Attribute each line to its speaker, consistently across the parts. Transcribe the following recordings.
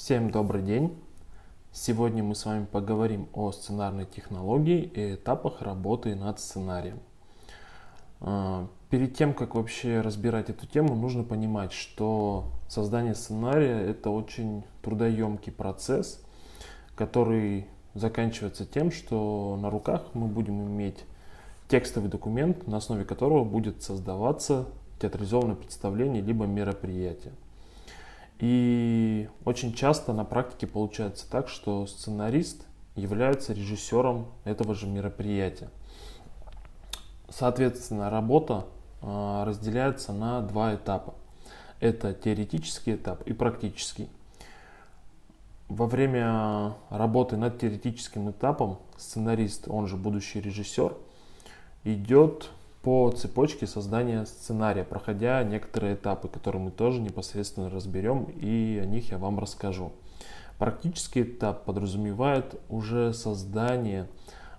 Speaker 1: Всем добрый день! Сегодня мы с вами поговорим о сценарной технологии и этапах работы над сценарием. Перед тем, как вообще разбирать эту тему, нужно понимать, что создание сценария – это очень трудоемкий процесс, который заканчивается тем, что на руках мы будем иметь текстовый документ, на основе которого будет создаваться театрализованное представление либо мероприятие. И очень часто на практике получается так, что сценарист является режиссером этого же мероприятия. Соответственно, работа разделяется на два этапа. Это теоретический этап и практический. Во время работы над теоретическим этапом сценарист, он же будущий режиссер, идет по цепочке создания сценария, проходя некоторые этапы, которые мы тоже непосредственно разберем, и о них я вам расскажу. Практический этап подразумевает уже создание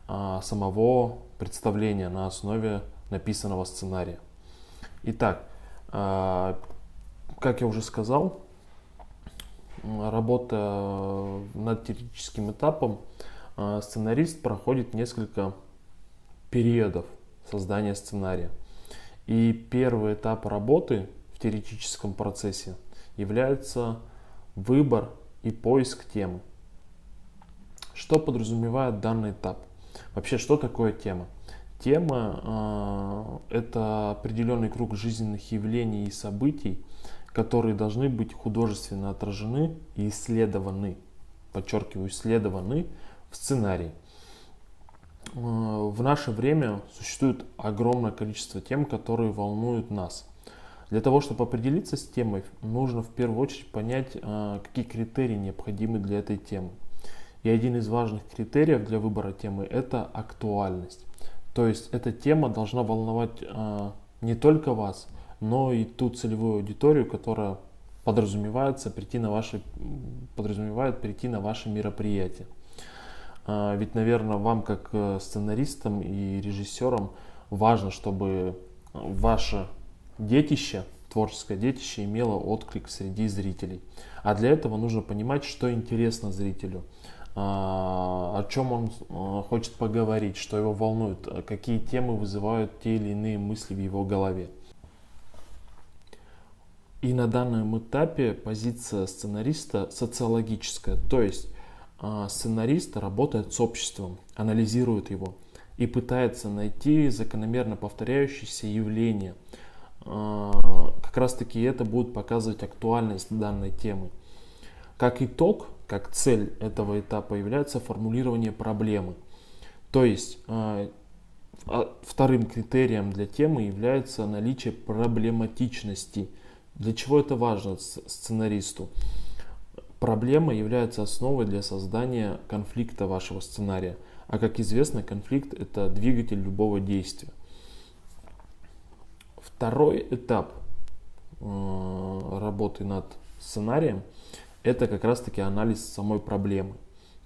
Speaker 1: самого представления на основе написанного сценария. Итак, как я уже сказал, работа над теоретическим этапом, сценарист проходит несколько периодов создания сценария. И первый этап работы в теоретическом процессе является выбор и поиск темы. Что подразумевает данный этап? Вообще, что такое тема? Тема это определенный круг жизненных явлений и событий, которые должны быть художественно отражены и исследованы, подчеркиваю, исследованы в сценарии. В наше время существует огромное количество тем, которые волнуют нас. Для того, чтобы определиться с темой, нужно в первую очередь понять, какие критерии необходимы для этой темы. И один из важных критериев для выбора темы – это актуальность. То есть эта тема должна волновать не только вас, но и ту целевую аудиторию, которая подразумевает прийти на ваше мероприятие. Ведь, наверное, вам, как сценаристам и режиссерам, важно, чтобы ваше детище, творческое детище, имело отклик среди зрителей. А для этого нужно понимать, что интересно зрителю, о чем он хочет поговорить, что его волнует, какие темы вызывают те или иные мысли в его голове. И на данном этапе позиция сценариста социологическая, то есть сценарист работает с обществом, анализирует его и пытается найти закономерно повторяющиеся явления. Как раз таки это будет показывать актуальность данной темы. Как итог, как цель этого этапа является формулирование проблемы. То есть вторым критерием для темы является наличие проблематичности. Для чего это важно сценаристу? Проблема является основой для создания конфликта вашего сценария. А как известно, конфликт – это двигатель любого действия. Второй этап работы над сценарием – это как раз-таки анализ самой проблемы.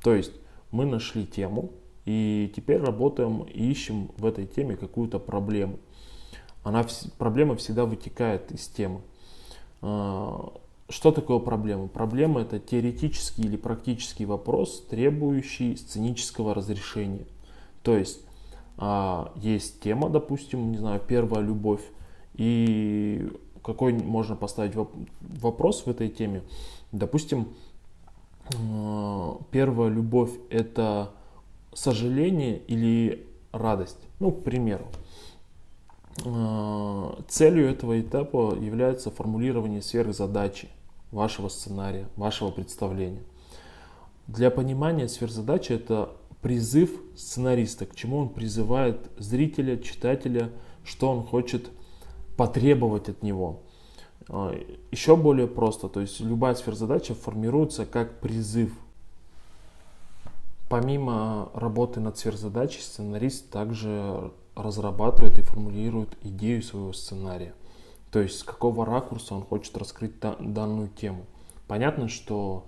Speaker 1: То есть мы нашли тему и теперь работаем и ищем в этой теме какую-то проблему. Проблема всегда вытекает из темы. Что такое проблема? Проблема – это теоретический или практический вопрос, требующий сценического разрешения. То есть есть тема, допустим, не знаю, первая любовь, и какой можно поставить вопрос в этой теме? Допустим, первая любовь – это сожаление или радость? Ну, к примеру. Целью этого этапа является формулирование сверхзадачи вашего сценария, вашего представления. Для понимания сверхзадачи это призыв сценариста, к чему он призывает зрителя, читателя, что он хочет потребовать от него. Еще более просто, то есть любая сверхзадача формируется как призыв. Помимо работы над сверхзадачей, сценарист также разрабатывает и формулирует идею своего сценария. То есть с какого ракурса он хочет раскрыть данную тему. Понятно, что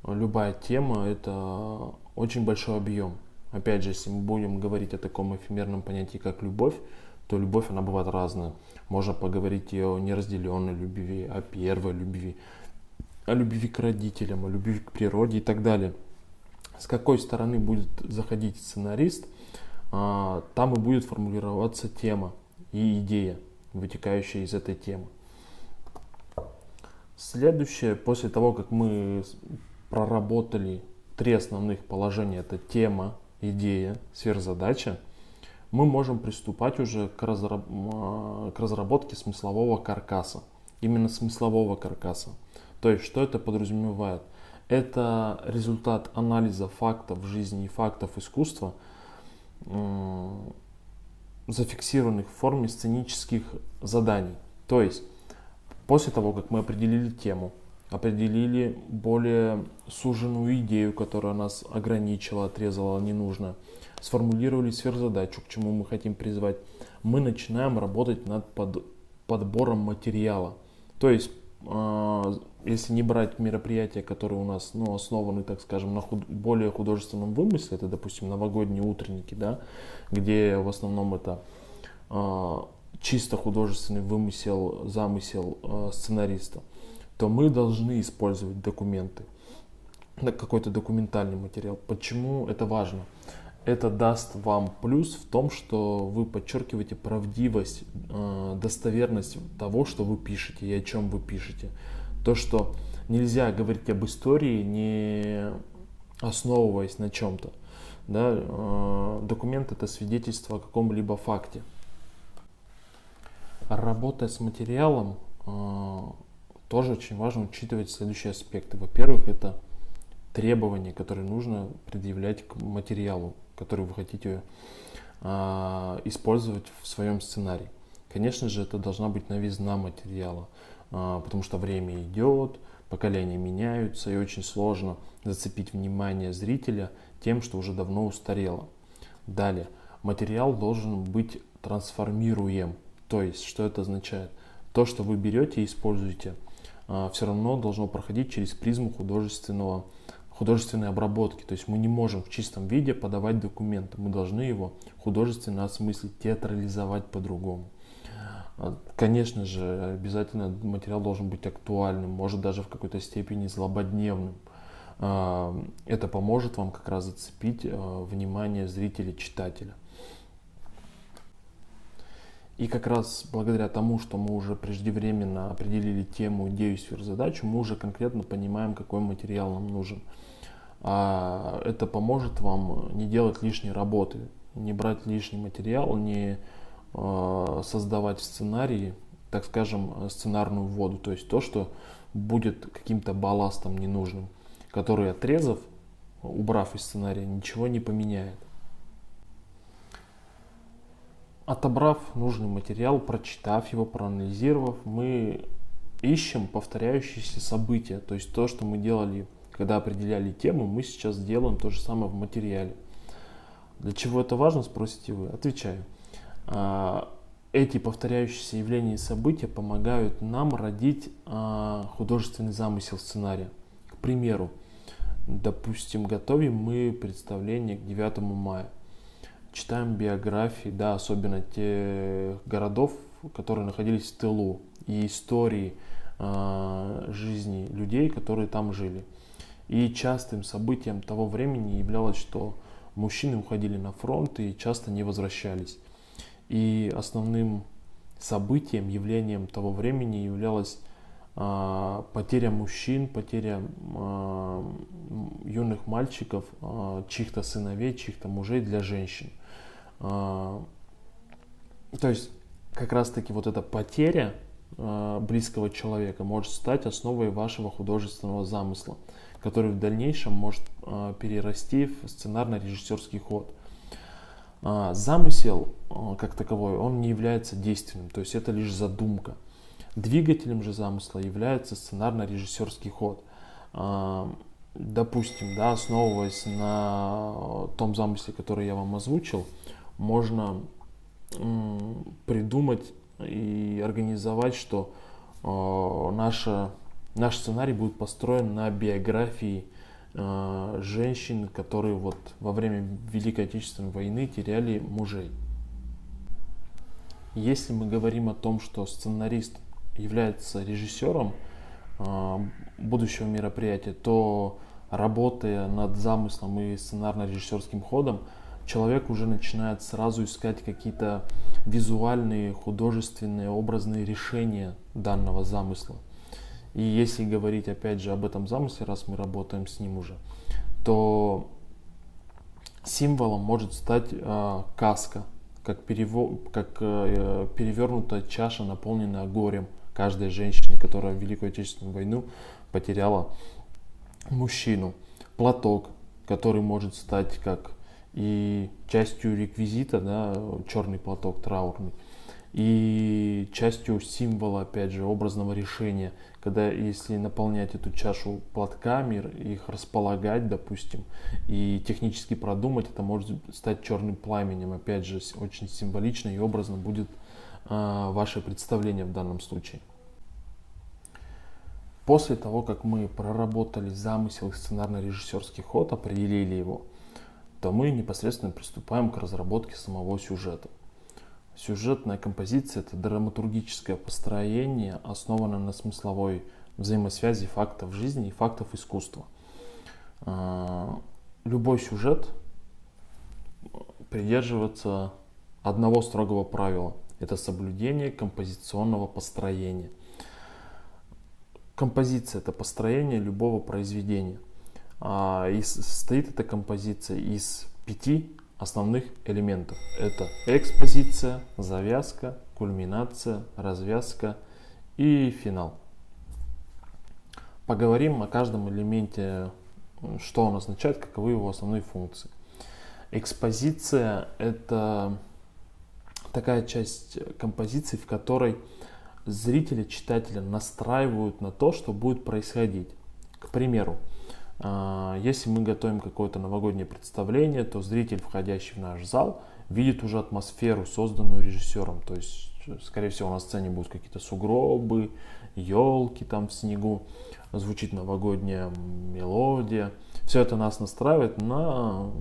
Speaker 1: любая тема – это очень большой объем. Опять же, если мы будем говорить о таком эфемерном понятии, как любовь, то любовь, она бывает разная. Можно поговорить и о неразделенной любви, о первой любви. о любви к родителям, о любви к природе и так далее. С какой стороны будет заходить сценарист, там и будет формулироваться тема и идея, вытекающая из этой темы. Следующее, после того, как мы проработали три основных положения, это тема, идея, сверхзадача, мы можем приступать уже к разработке смыслового каркаса. Именно смыслового каркаса. То есть, что это подразумевает? Это результат анализа фактов жизни и фактов искусства, зафиксированных в форме сценических заданий. То есть, после того, как мы определили тему, определили более суженную идею, которая нас ограничила, отрезала ненужно, сформулировали сверхзадачу, к чему мы хотим призвать, мы начинаем работать над подбором материала. То есть, если не брать мероприятия, которые у нас основаны, так скажем, на более художественном вымысле, это, допустим, новогодние утренники, да, где в основном это чисто художественный вымысел, замысел сценариста, то мы должны использовать документы, какой-то документальный материал. Почему это важно? Это даст вам плюс в том, что вы подчеркиваете правдивость, достоверность того, что вы пишете и о чем вы пишете. То, что нельзя говорить об истории, не основываясь на чем-то. Да? Документ — это свидетельство о каком-либо факте. Работая с материалом, тоже очень важно учитывать следующие аспекты. Во-первых, это требования, которые нужно предъявлять к материалу, который вы хотите использовать в своем сценарии. Конечно же, это должна быть новизна материала, потому что время идет, поколения меняются, и очень сложно зацепить внимание зрителя тем, что уже давно устарело. Далее, материал должен быть трансформируем. То есть, что это означает? То, что вы берете и используете, все равно должно проходить через призму художественной обработки. То есть мы не можем в чистом виде подавать документы. Мы должны его художественно осмыслить, театрализовать по-другому. Конечно же, обязательно материал должен быть актуальным, может даже в какой-то степени злободневным. Это поможет вам как раз зацепить внимание зрителя, читателя. И как раз благодаря тому, что мы уже преждевременно определили тему, идею, сверхзадачу, мы уже конкретно понимаем, какой материал нам нужен. Это поможет вам не делать лишней работы, не брать лишний материал, не создавать в сценарии, так скажем, сценарную воду, то есть то, что будет каким-то балластом ненужным, который, отрезав, убрав из сценария, ничего не поменяет. Отобрав нужный материал, прочитав его, проанализировав, мы ищем повторяющиеся события, то есть то, что мы делали, когда определяли тему, мы сейчас делаем то же самое в материале. Для чего это важно, спросите вы? Отвечаю. Эти повторяющиеся явления и события помогают нам родить художественный замысел сценария. К примеру, допустим, готовим мы представление к 9 мая. Читаем биографии, да, особенно тех городов, которые находились в тылу, и истории жизни людей, которые там жили. И частым событием того времени являлось, что мужчины уходили на фронт и часто не возвращались. И основным событием, явлением того времени являлась потеря мужчин, потеря юных мальчиков, чьих-то сыновей, чьих-то мужей для женщин. То есть как раз таки вот эта потеря близкого человека может стать основой вашего художественного замысла, который в дальнейшем может перерасти в сценарно-режиссерский ход. Замысел как таковой, он не является действенным, то есть это лишь задумка. Двигателем же замысла является сценарно-режиссерский ход. Допустим, да, основываясь на том замысле, который я вам озвучил, можно придумать и организовать, что наш сценарий будет построен на биографии женщин, которые вот во время Великой Отечественной войны теряли мужей. Если мы говорим о том, что сценарист является режиссером, будущего мероприятия, то работая над замыслом и сценарно-режиссерским ходом, человек уже начинает сразу искать какие-то визуальные, художественные, образные решения данного замысла. И если говорить опять же об этом замысле, раз мы работаем с ним уже, то символом может стать каска, как перевернутая чаша, наполненная горем каждой женщины, которая в Великую Отечественную войну потеряла мужчину. Платок, который может стать как и частью реквизита, да, черный платок траурный, и частью символа, опять же, образного решения, когда если наполнять эту чашу платками, их располагать, допустим, и технически продумать, это может стать черным пламенем, опять же, очень символично и образно будет ваше представление в данном случае. После того, как мы проработали замысел и сценарно-режиссерский ход, определили его, то мы непосредственно приступаем к разработке самого сюжета. Сюжетная композиция – это драматургическое построение, основанное на смысловой взаимосвязи фактов жизни и фактов искусства. Любой сюжет придерживается одного строгого правила – это соблюдение композиционного построения. Композиция – это построение любого произведения. И состоит эта композиция из 5 основных элементов. Это экспозиция, завязка, кульминация, развязка и финал. Поговорим о каждом элементе, что он означает, каковы его основные функции. Экспозиция – это такая часть композиции, в которой зрители, читатели настраивают на то, что будет происходить. К примеру, если мы готовим какое-то новогоднее представление, то зритель, входящий в наш зал, видит уже атмосферу, созданную режиссером. То есть, скорее всего, на сцене будут какие-то сугробы, елки там в снегу, звучит новогодняя мелодия. Все это нас настраивает на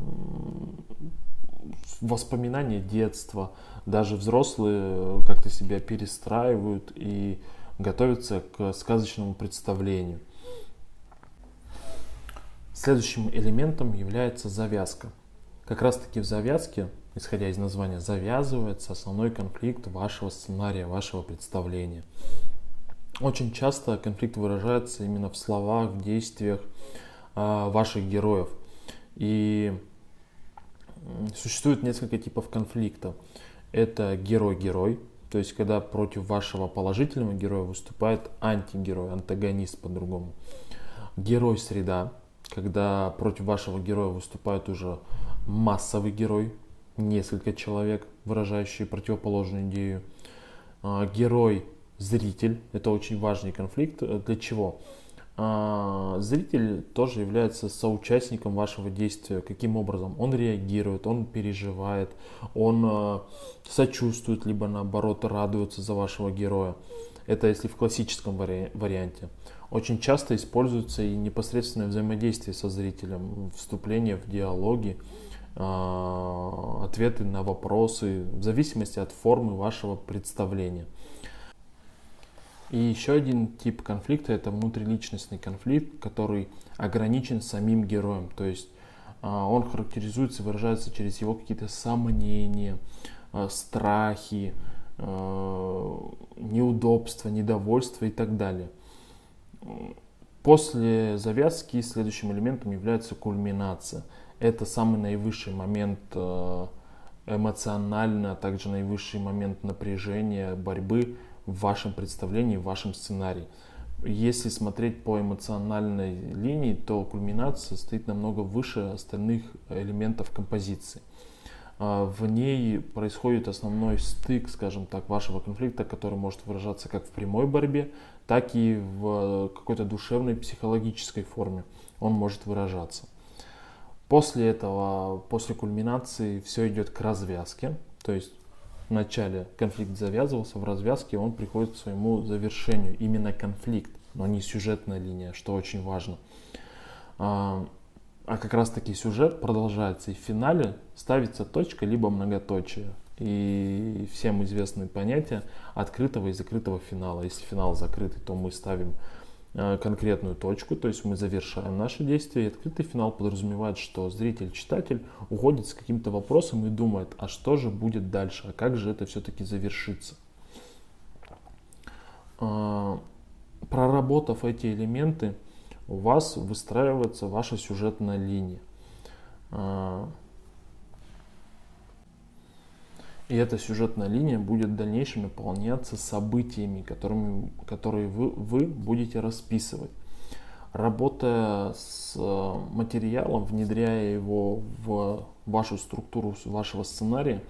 Speaker 1: воспоминания детства. Даже взрослые как-то себя перестраивают и готовятся к сказочному представлению. Следующим элементом является завязка. Как раз таки в завязке, исходя из названия, завязывается основной конфликт вашего сценария, вашего представления. Очень часто конфликт выражается именно в словах, в действиях ваших героев. И существует несколько типов конфликта. Это герой-герой, то есть когда против вашего положительного героя выступает антигерой, антагонист по-другому. Герой-среда, когда против вашего героя выступает уже массовый герой, несколько человек, выражающие противоположную идею. Герой-зритель, это очень важный конфликт. Для чего? Зритель тоже является соучастником вашего действия. Каким образом? Он реагирует, он переживает, он сочувствует, либо наоборот радуется за вашего героя. Это если в классическом варианте. Очень часто используется и непосредственное взаимодействие со зрителем, вступление в диалоги, ответы на вопросы, в зависимости от формы вашего представления. И еще один тип конфликта – это внутриличностный конфликт, который ограничен самим героем. То есть он характеризуется, выражается через его какие-то сомнения, страхи, неудобства, недовольство и так далее. После завязки следующим элементом является кульминация. Это самый наивысший момент эмоционально, а также наивысший момент напряжения, борьбы в вашем представлении, в вашем сценарии. Если смотреть по эмоциональной линии, то кульминация стоит намного выше остальных элементов композиции. В ней происходит основной стык, скажем так, вашего конфликта, который может выражаться как в прямой борьбе, так и в какой-то душевной, психологической форме он может выражаться. После этого, после кульминации, все идет к развязке, то есть вначале конфликт завязывался, в развязке он приходит к своему завершению. Именно конфликт, но не сюжетная линия, что очень важно. А как раз таки сюжет продолжается, и в финале ставится точка либо многоточие. И всем известны понятия открытого и закрытого финала. Если финал закрытый, то мы ставим конкретную точку, то есть мы завершаем наше действие. И открытый финал подразумевает, что зритель, читатель уходит с каким-то вопросом и думает, а что же будет дальше, а как же это все-таки завершится. Проработав эти элементы, у вас выстраивается ваша сюжетная линия. И эта сюжетная линия будет в дальнейшем наполняться событиями, которые вы будете расписывать. Работая с материалом, внедряя его в вашу структуру вашего сценария,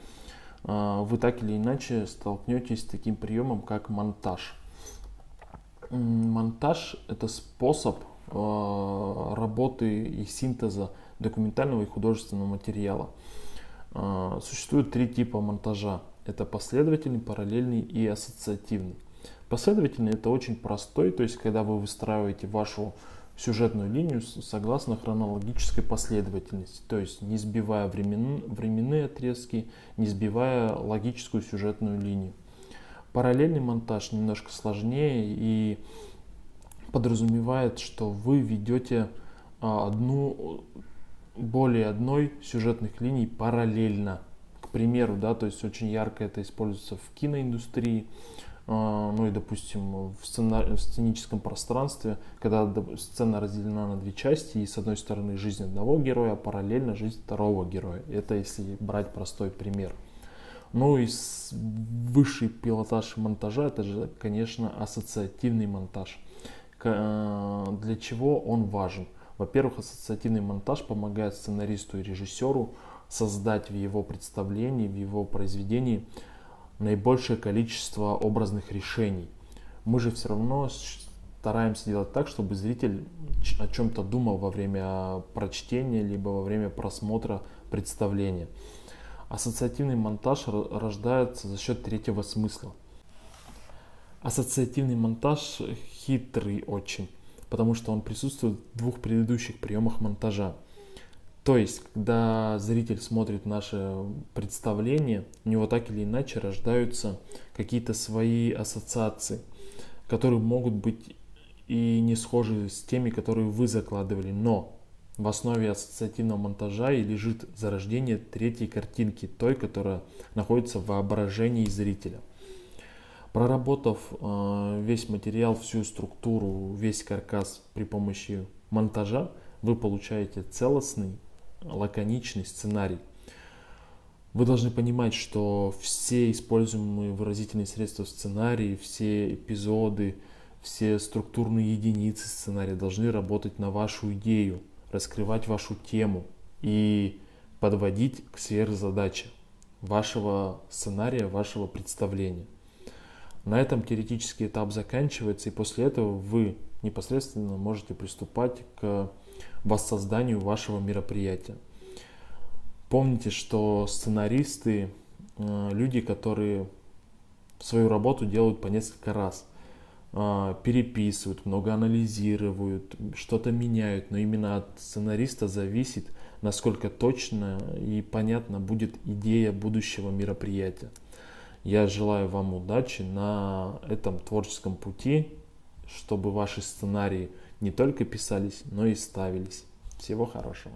Speaker 1: вы так или иначе столкнетесь с таким приемом, как монтаж. Монтаж – это способ работы и синтеза документального и художественного материала. Существует три типа монтажа. Это последовательный, параллельный и ассоциативный. Последовательный – это очень простой, то есть когда вы выстраиваете вашу сюжетную линию согласно хронологической последовательности, то есть не сбивая временные отрезки, не сбивая логическую сюжетную линию. Параллельный монтаж немножко сложнее и подразумевает, что вы ведете более одной сюжетных линий параллельно. К примеру, да, то есть очень ярко это используется в киноиндустрии, ну и, допустим, в сценическом пространстве, когда сцена разделена на две части, и с одной стороны жизнь одного героя, а параллельно жизнь второго героя. Это если брать простой пример. Ну и высший пилотаж монтажа, это же, конечно, ассоциативный монтаж. Для чего он важен? Во-первых, ассоциативный монтаж помогает сценаристу и режиссеру создать в его представлении, в его произведении наибольшее количество образных решений. Мы же все равно стараемся делать так, чтобы зритель о чем-то думал во время прочтения, либо во время просмотра представления. Ассоциативный монтаж рождается за счет третьего смысла. Ассоциативный монтаж хитрый очень, потому что он присутствует в двух предыдущих приемах монтажа. То есть, когда зритель смотрит наше представление, у него так или иначе рождаются какие-то свои ассоциации, которые могут быть и не схожи с теми, которые вы закладывали, но в основе ассоциативного монтажа и лежит зарождение третьей картинки, той, которая находится в воображении зрителя. Проработав весь материал, всю структуру, весь каркас при помощи монтажа, вы получаете целостный, лаконичный сценарий. Вы должны понимать, что все используемые выразительные средства в сценарии, все эпизоды, все структурные единицы сценария должны работать на вашу идею, раскрывать вашу тему и подводить к сверхзадаче вашего сценария, вашего представления. На этом теоретический этап заканчивается, и после этого вы непосредственно можете приступать к воссозданию вашего мероприятия. Помните, что сценаристы люди, которые свою работу делают по несколько раз. Переписывают, много анализируют, что-то меняют, но именно от сценариста зависит, насколько точно и понятна будет идея будущего мероприятия. Я желаю вам удачи на этом творческом пути, чтобы ваши сценарии не только писались, но и ставились. Всего хорошего.